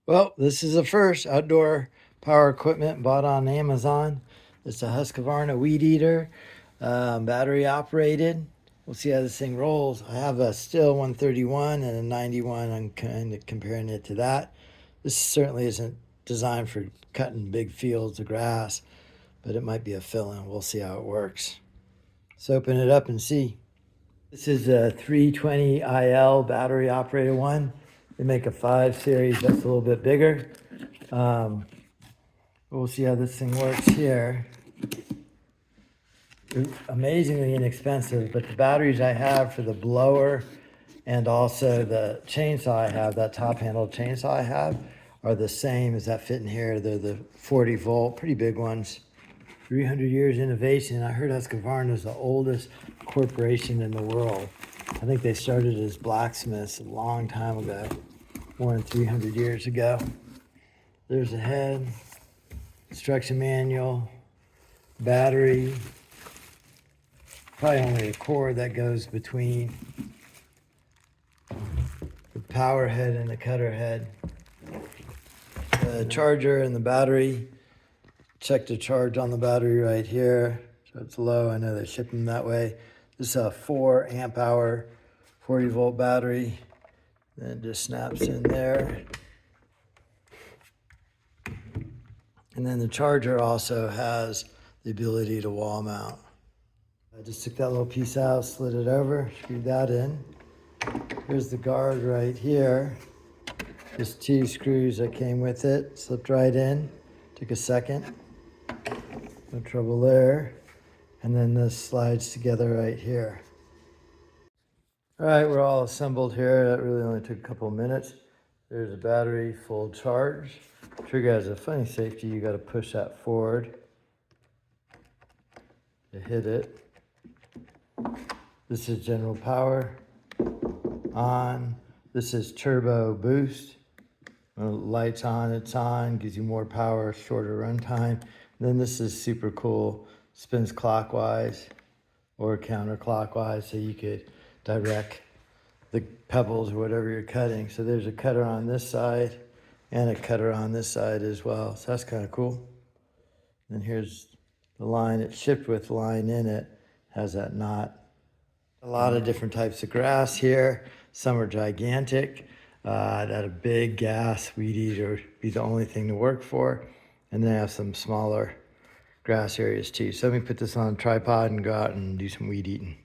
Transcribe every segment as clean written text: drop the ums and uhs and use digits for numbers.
Well, this is the first outdoor power equipment bought on Amazon. It's a Husqvarna WeedEater, battery operated. We'll see how this thing rolls. I have a still 131 and a 91. I'm kind of comparing it to that. This certainly isn't designed for cutting big fields of grass, but it might be a fill-in. We'll see how it works. Let's open it up and see. This is a 320 IL battery operated one. They make a 5 series that's a little bit bigger. We'll see how this thing works here. They're amazingly inexpensive, but the batteries I have for the blower and also the chainsaw I have, that top handled chainsaw I have, are the same as that fit in here. They're the 40 volt, pretty big ones. 300 years innovation. I heard Husqvarna is the oldest corporation in the world. I think they started as blacksmiths a long time ago, more than 300 years ago. There's a head, instruction manual, battery, probably only a cord that goes between the power head and the cutter head. The charger and the battery. Check the charge on the battery right here. So it's low. I know they ship them that way. This is a 4 amp hour, 40 volt battery. Then it just snaps in there. And then the charger also has the ability to wall mount. I just took that little piece out, slid it over, screwed that in. Here's the guard right here. Just 2 screws that came with it, slipped right in. Took a second. No trouble there. And then this slides together right here. All right, we're all assembled here. That really only took a couple of minutes. There's a battery, full charge. Trigger has a funny safety. You got to push that forward to hit it. This is general power on. This is turbo boost. When the light's on, it's on. Gives you more power, shorter run time. And then this is super cool. Spins clockwise or counterclockwise, so you could direct the pebbles or whatever you're cutting. So there's a cutter on this side and a cutter on this side as well. So that's kind of cool. And here's the line. It's shipped with line in it. Has that knot. A lot of different types of grass here. Some are gigantic. That a big gas weed eater would be the only thing to work for. And then I have some smaller grass areas too. So let me put this on a tripod and go out and do some weed eating.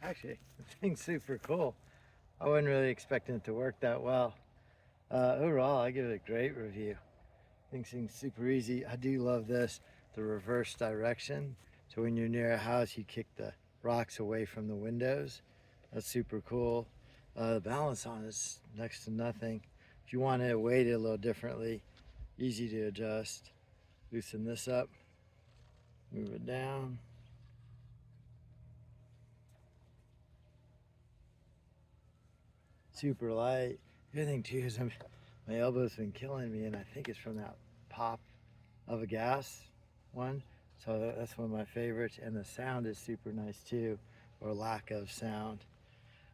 Actually, the thing's super cool. I wasn't really expecting it to work that well. Overall, I give it a great review. Things seem super easy. I do love this, the reverse direction. So when you're near a house, you kick the rocks away from the windows. That's super cool. The balance on it's next to nothing. If you want to weight it a little differently, easy to adjust. Loosen this up, move it down. Super light. The other thing too is my elbow's been killing me, and I think it's from that pop of a gas one. So that's one of my favorites, and the sound is super nice too, or lack of sound.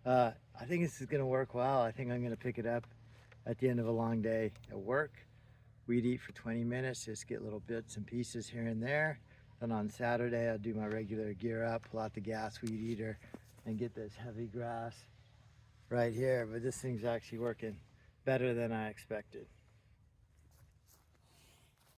I think this is gonna work well. I think I'm gonna pick it up at the end of a long day at work. Weed eat for 20 minutes, just get little bits and pieces here and there. Then on Saturday, I'll do my regular gear up, pull out the gas weed eater, and get this heavy grass right here. But this thing's actually working better than I expected.